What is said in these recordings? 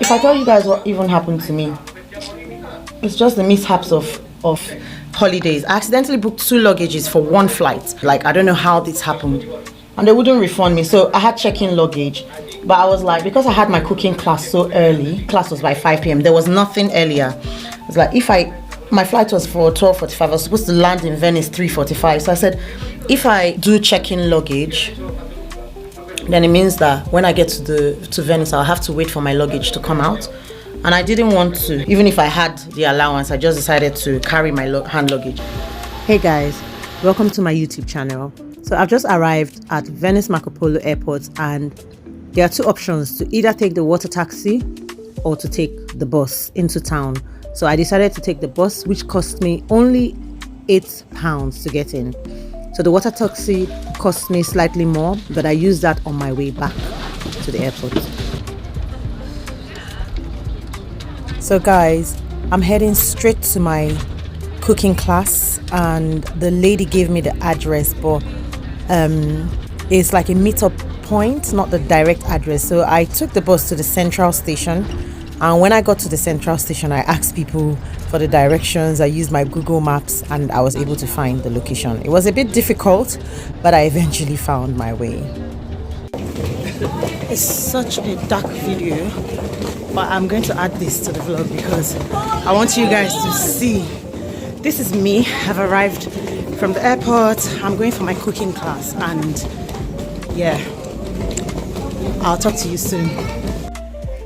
If I tell you guys what even happened to me, it's just the mishaps of holidays. I accidentally booked 2 luggages for 1 flight. Like, I don't know how this happened. And they wouldn't refund me. So I had check-in luggage. But I was like, because I had my cooking class so early, class was by 5 p.m. There was nothing earlier. It's like, my flight was for 12:45. I was supposed to land in Venice 3:45. So I said, if I do check-in luggage, then it means that when I get to Venice, I'll have to wait for my luggage to come out. And I didn't want to, even if I had the allowance, I just decided to carry my hand luggage. Hey guys, welcome to my YouTube channel. So I've just arrived at Venice Marco Polo Airport, and there are 2 options: to either take the water taxi or to take the bus into town. So I decided to take the bus, which cost me only £8 to get in. So the water taxi cost me slightly more, but I used that on my way back to the airport. So guys, I'm heading straight to my cooking class, and the lady gave me the address, but it's like a meetup point, not the direct address. So I took the bus to the central station, and when I got to the central station, I asked people for the directions. I used my Google Maps, and I was able to find the location. It was a bit difficult, but I eventually found my way. It's such a dark video, but I'm going to add this to the vlog because I want you guys to see. This is me. I've arrived from the airport. I'm going for my cooking class, and yeah, I'll talk to you soon.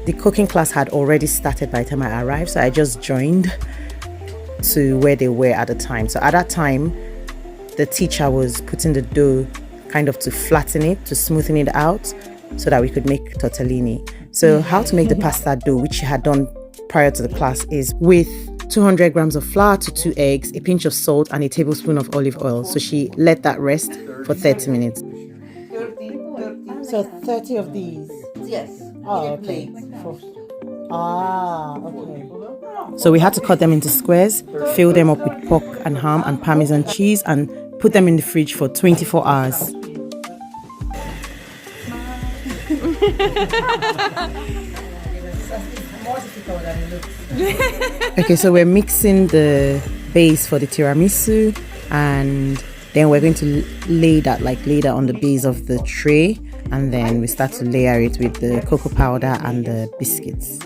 The cooking class had already started by the time I arrived, so I just joined to where they were at the time. So at that time, the teacher was putting the dough kind of to flatten it, to smoothen it out, so that we could make tortellini. So how to make the pasta dough, which she had done prior to the class, is with 200 grams of flour to 2 eggs, a pinch of salt, and a tablespoon of olive oil. So she let that rest for 30 minutes. 30. So 30 of these? Yes. Oh, okay. Okay. So we had to cut them into squares, fill them up with pork and ham and Parmesan cheese, and put them in the fridge for 24 hours. Okay, so we're mixing the base for the tiramisu, and then we're going to lay that on the base of the tray, and then we start to layer it with the cocoa powder and the biscuits.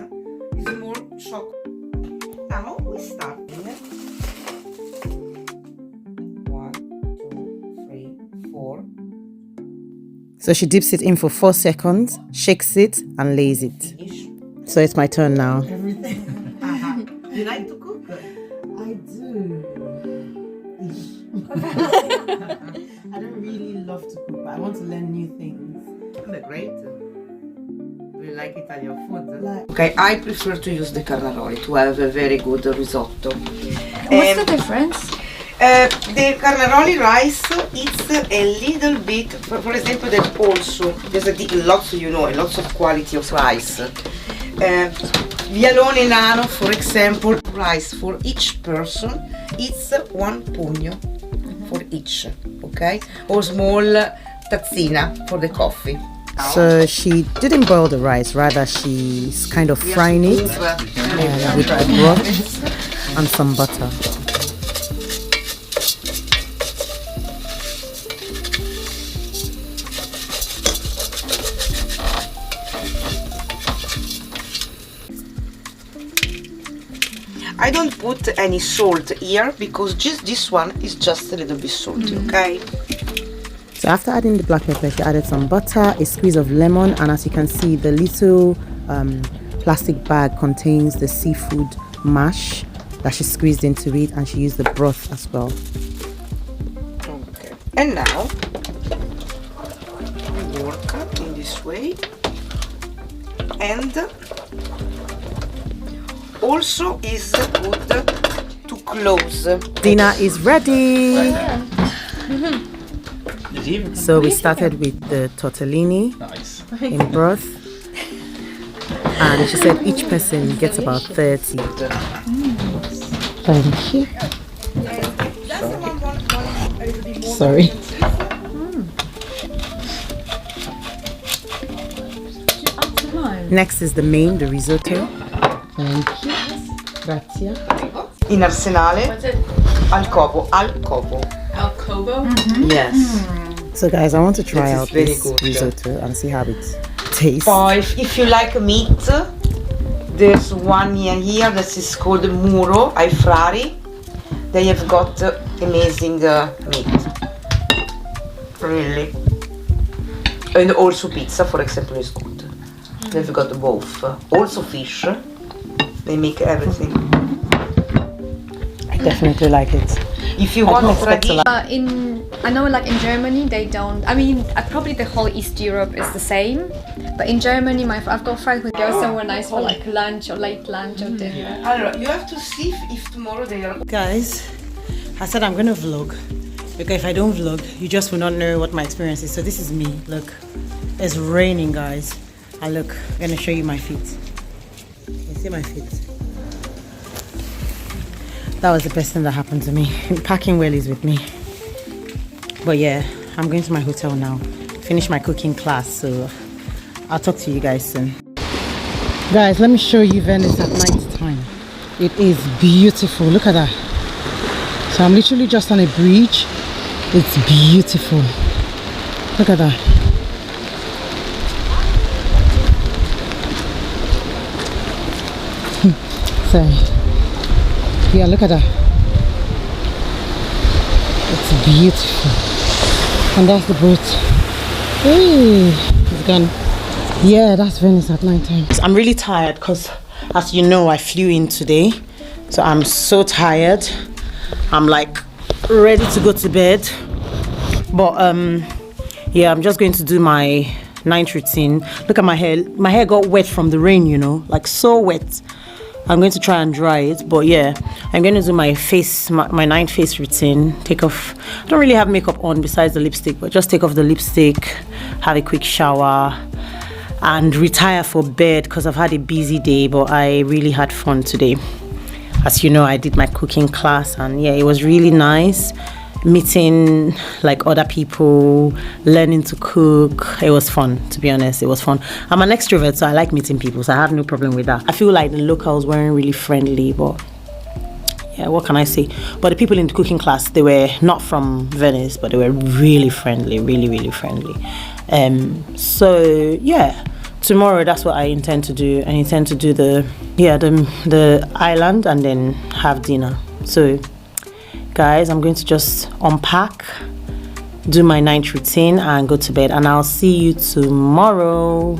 Now we start. 1, 2, 3, 4. So she dips it in for 4 seconds, shakes it, and lays it. So it's my turn now. You like to cook? I do. I don't really love to cook, but I want to learn new things. They're great. Do you like Italian food? Okay, I prefer to use the carnaroli to have a very good risotto. What's the difference? The carnaroli rice, it's a little bit, for example, there's also, lots of quality of rice. Vialone nano, for example, rice for each person, it's 1 pugno for each, okay? Or small tazzina for the coffee. So she didn't boil the rice, rather she's kind of frying it with broth and some butter. I don't put any salt here because just this one is just a little bit salty, okay? So after adding the black pepper, she added some butter, a squeeze of lemon, and as you can see, the little plastic bag contains the seafood mash that she squeezed into it, and she used the broth as well. Okay. And now we work in this way, and also is good to close. Dinner is ready. So we started with the tortellini in broth, and she said each person gets about 30. Thank you. Sorry. Add some lime. Next is the main, the risotto. Thank you. Grazie. In Arsenale. What's it? Al covo. Al covo. Al Covo? Yes. So guys, I want to try This is out very this good. risotto and see how it tastes. Poi, if you like meat, there's one here that is called Muro ai Frari. They have got amazing meat. Really. And also pizza, for example, is good. They've got both. Also fish. They make everything. I definitely like it. If you I want don't a expect to tradition, I know like in Germany they don't, I mean probably the whole East Europe is the same, but in Germany I've got friends who go somewhere nice for like lunch or late lunch or dinner. allora, you have to see if tomorrow they are. Guys, I said I'm gonna vlog because if I don't vlog, you just will not know what my experience is. So this is me. Look, it's raining, guys. And look, I'm gonna show you my feet. You see my feet? That was the best thing that happened to me. Packing well is with me. But yeah, I'm going to my hotel now. Finish my cooking class, so I'll talk to you guys soon. Guys, let me show you Venice at night time. It is beautiful. Look at that. So I'm literally just on a bridge. It's beautiful. Look at that. Sorry. Yeah, look at that. It's beautiful. And that's the boat. Hey, it's gone. Yeah, that's Venice at night time. I'm really tired because, as you know, I flew in today. So I'm so tired. I'm like ready to go to bed. But yeah, I'm just going to do my night routine. Look at my hair. My hair got wet from the rain, you know, like so wet. I'm going to try and dry it, but yeah, I'm going to do my face, my night face routine. Take off, I don't really have makeup on besides the lipstick, but just take off the lipstick, have a quick shower, and retire for bed because I've had a busy day, but I really had fun today. As you know, I did my cooking class, and yeah, it was really nice. Meeting like other people, learning to cook. It was fun, to be honest. It was fun. I'm an extrovert, so I like meeting people, so I have no problem with that. I feel like the locals weren't really friendly, but yeah, what can I say? But the people in the cooking class, they were not from Venice, but they were really friendly, really friendly. So yeah, tomorrow that's what I intend to do. I intend to do the island and then have dinner. So guys, I'm going to just unpack, do my night routine and go to bed, and I'll see you tomorrow.